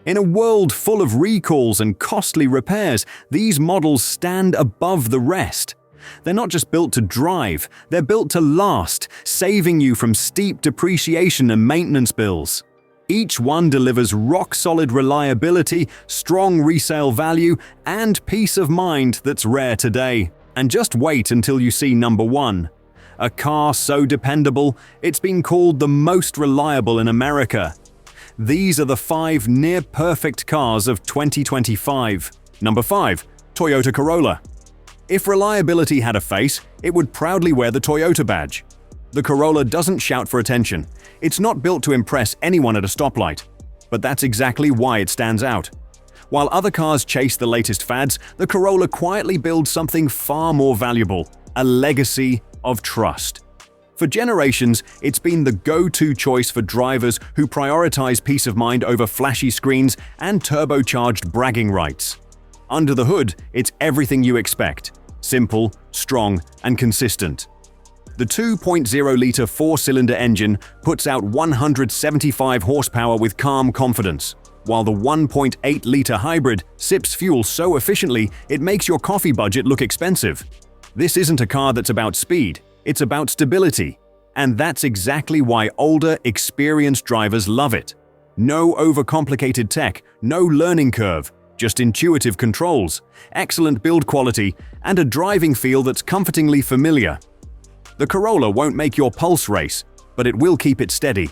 In a world full of recalls and costly repairs, these models stand above the rest. They're not just built to drive, they're built to last, saving you from steep depreciation and maintenance bills. Each one delivers rock-solid reliability, strong resale value, and peace of mind that's rare today. And just wait until you see number one. A car so dependable, it's been called the most reliable in America. These are the 5 near-perfect cars of 2025. Number 5. Toyota Corolla. If reliability had a face, it would proudly wear the Toyota badge. The Corolla doesn't shout for attention. It's not built to impress anyone at a stoplight. But that's exactly why it stands out. While other cars chase the latest fads, the Corolla quietly builds something far more valuable: a legacy of trust. For generations, it's been the go-to choice for drivers who prioritize peace of mind over flashy screens and turbocharged bragging rights. Under the hood, it's everything you expect: simple, strong, and consistent. The 2.0-liter 4-cylinder engine puts out 175 horsepower with calm confidence, while the 1.8-liter hybrid sips fuel so efficiently it makes your coffee budget look expensive. This isn't a car that's about speed, it's about stability. And that's exactly why older, experienced drivers love it. No overcomplicated tech, no learning curve, just intuitive controls, excellent build quality, and a driving feel that's comfortingly familiar. The Corolla won't make your pulse race, but it will keep it steady.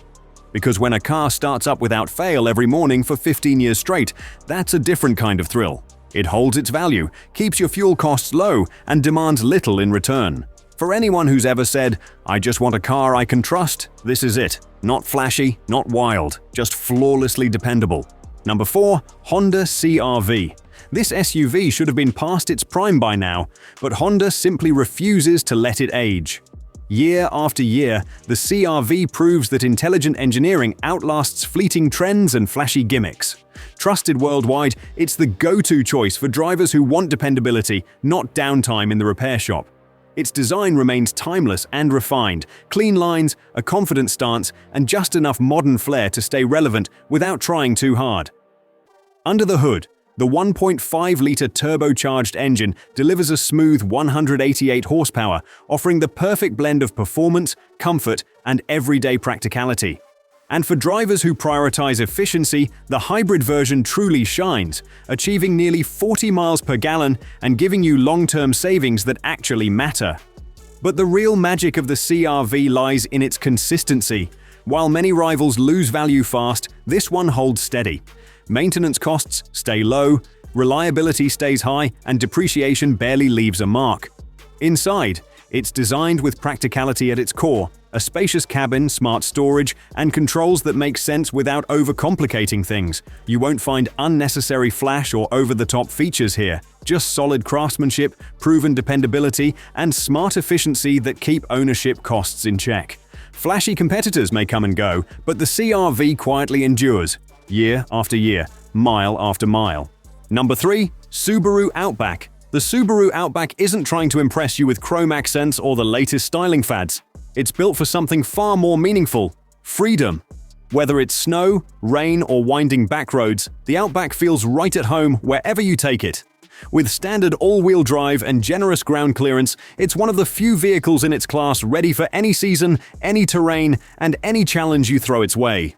Because when a car starts up without fail every morning for 15 years straight, that's a different kind of thrill. It holds its value, keeps your fuel costs low, and demands little in return. For anyone who's ever said, "I just want a car I can trust," this is it. Not flashy, not wild, just flawlessly dependable. Number 4. Honda CR-V. This SUV should have been past its prime by now, but Honda simply refuses to let it age. Year after year, the CR-V proves that intelligent engineering outlasts fleeting trends and flashy gimmicks. Trusted worldwide, it's the go-to choice for drivers who want dependability, not downtime in the repair shop. Its design remains timeless and refined: clean lines, a confident stance, and just enough modern flair to stay relevant without trying too hard. Under the hood, the 1.5-liter turbocharged engine delivers a smooth 188 horsepower, offering the perfect blend of performance, comfort, and everyday practicality. And for drivers who prioritize efficiency, the hybrid version truly shines, achieving nearly 40 miles per gallon and giving you long-term savings that actually matter. But the real magic of the CR-V lies in its consistency. While many rivals lose value fast, this one holds steady. Maintenance costs stay low, reliability stays high, and depreciation barely leaves a mark. Inside, it's designed with practicality at its core: a spacious cabin, smart storage, and controls that make sense without overcomplicating things. You won't find unnecessary flash or over-the-top features here, just solid craftsmanship, proven dependability, and smart efficiency that keep ownership costs in check. Flashy competitors may come and go, but the CR-V quietly endures, year after year, mile after mile. Number 3. Subaru Outback. The Subaru Outback isn't trying to impress you with chrome accents or the latest styling fads. It's built for something far more meaningful: freedom. Whether it's snow, rain, or winding back roads, the Outback feels right at home wherever you take it. With standard all-wheel drive and generous ground clearance, it's one of the few vehicles in its class ready for any season, any terrain, and any challenge you throw its way.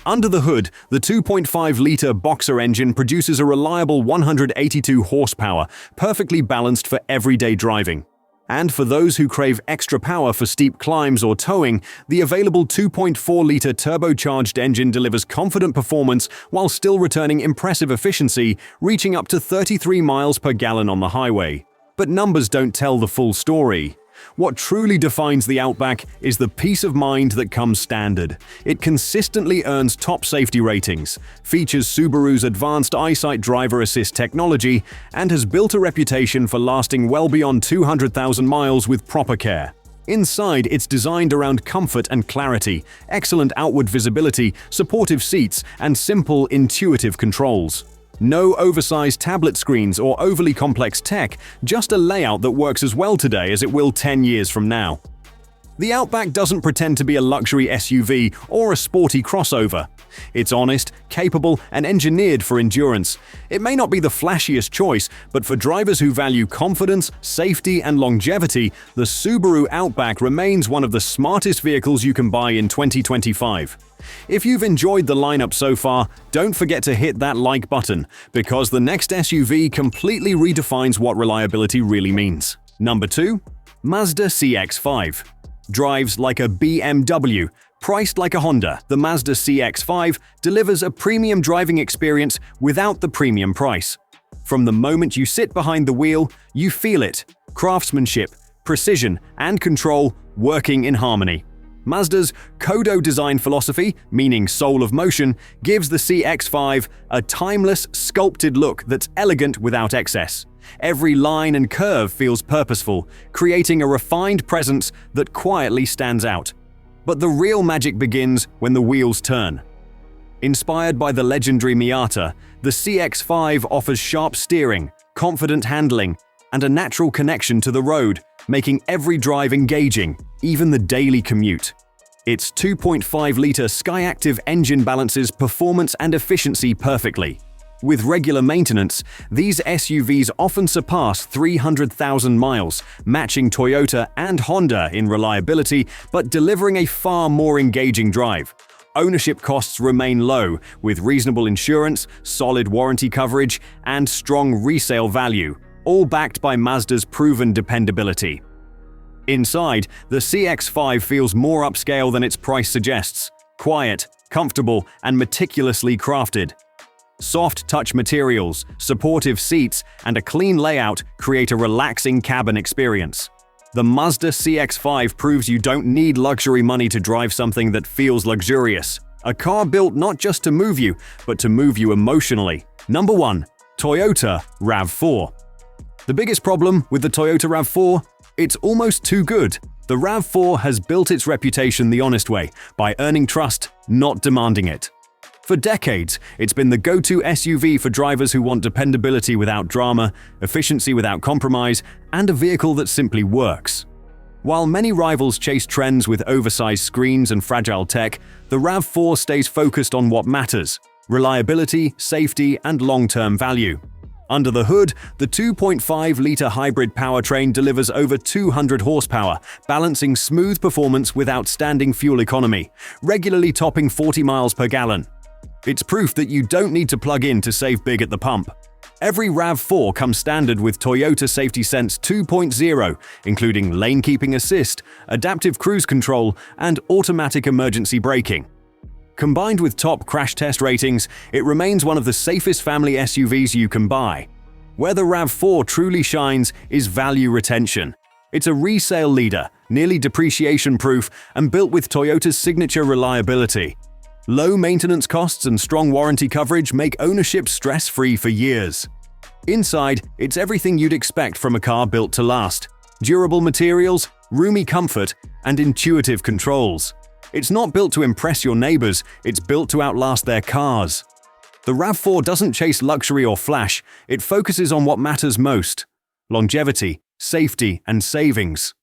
Under the hood, the 2.5-liter Boxer engine produces a reliable 182 horsepower, perfectly balanced for everyday driving. And for those who crave extra power for steep climbs or towing, the available 2.4-liter turbocharged engine delivers confident performance while still returning impressive efficiency, reaching up to 33 miles per gallon on the highway. But numbers don't tell the full story. What truly defines the Outback is the peace of mind that comes standard. It consistently earns top safety ratings, features Subaru's advanced EyeSight driver assist technology, and has built a reputation for lasting well beyond 200,000 miles with proper care. Inside, it's designed around comfort and clarity, excellent outward visibility, supportive seats, and simple, intuitive controls. No oversized tablet screens or overly complex tech, just a layout that works as well today as it will 10 years from now. The Outback doesn't pretend to be a luxury SUV or a sporty crossover. It's honest, capable, and engineered for endurance. It may not be the flashiest choice, but for drivers who value confidence, safety, and longevity, the Subaru Outback remains one of the smartest vehicles you can buy in 2025. If you've enjoyed the lineup so far, don't forget to hit that like button, because the next SUV completely redefines what reliability really means. Number 2. Mazda CX-5. Drives like a BMW, priced like a Honda, the Mazda CX-5 delivers a premium driving experience without the premium price. From the moment you sit behind the wheel, you feel it: craftsmanship, precision, and control working in harmony. Mazda's Kodo design philosophy, meaning soul of motion, gives the CX-5 a timeless, sculpted look that's elegant without excess. Every line and curve feels purposeful, creating a refined presence that quietly stands out. But the real magic begins when the wheels turn. Inspired by the legendary Miata, the CX-5 offers sharp steering, confident handling, and a natural connection to the road, making every drive engaging, even the daily commute. Its 2.5-liter Skyactiv engine balances performance and efficiency perfectly. With regular maintenance, these SUVs often surpass 300,000 miles, matching Toyota and Honda in reliability, but delivering a far more engaging drive. Ownership costs remain low, with reasonable insurance, solid warranty coverage, and strong resale value, all backed by Mazda's proven dependability. Inside, the CX-5 feels more upscale than its price suggests: quiet, comfortable, and meticulously crafted. Soft touch materials, supportive seats, and a clean layout create a relaxing cabin experience. The Mazda CX-5 proves you don't need luxury money to drive something that feels luxurious. A car built not just to move you, but to move you emotionally. Number 1. Toyota RAV4. The biggest problem with the Toyota RAV4? It's almost too good. The RAV4 has built its reputation the honest way, by earning trust, not demanding it. For decades, it's been the go-to SUV for drivers who want dependability without drama, efficiency without compromise, and a vehicle that simply works. While many rivals chase trends with oversized screens and fragile tech, the RAV4 stays focused on what matters: reliability, safety, and long-term value. Under the hood, the 2.5-liter hybrid powertrain delivers over 200 horsepower, balancing smooth performance with outstanding fuel economy, regularly topping 40 miles per gallon. It's proof that you don't need to plug in to save big at the pump. Every RAV4 comes standard with Toyota Safety Sense 2.0, including lane keeping assist, adaptive cruise control, and automatic emergency braking. Combined with top crash test ratings, it remains one of the safest family SUVs you can buy. Where the RAV4 truly shines is value retention. It's a resale leader, nearly depreciation-proof, and built with Toyota's signature reliability. Low maintenance costs and strong warranty coverage make ownership stress-free for years. Inside, it's everything you'd expect from a car built to last: durable materials, roomy comfort, and intuitive controls. It's not built to impress your neighbors, it's built to outlast their cars. The RAV4 doesn't chase luxury or flash, it focuses on what matters most: longevity, safety, and savings.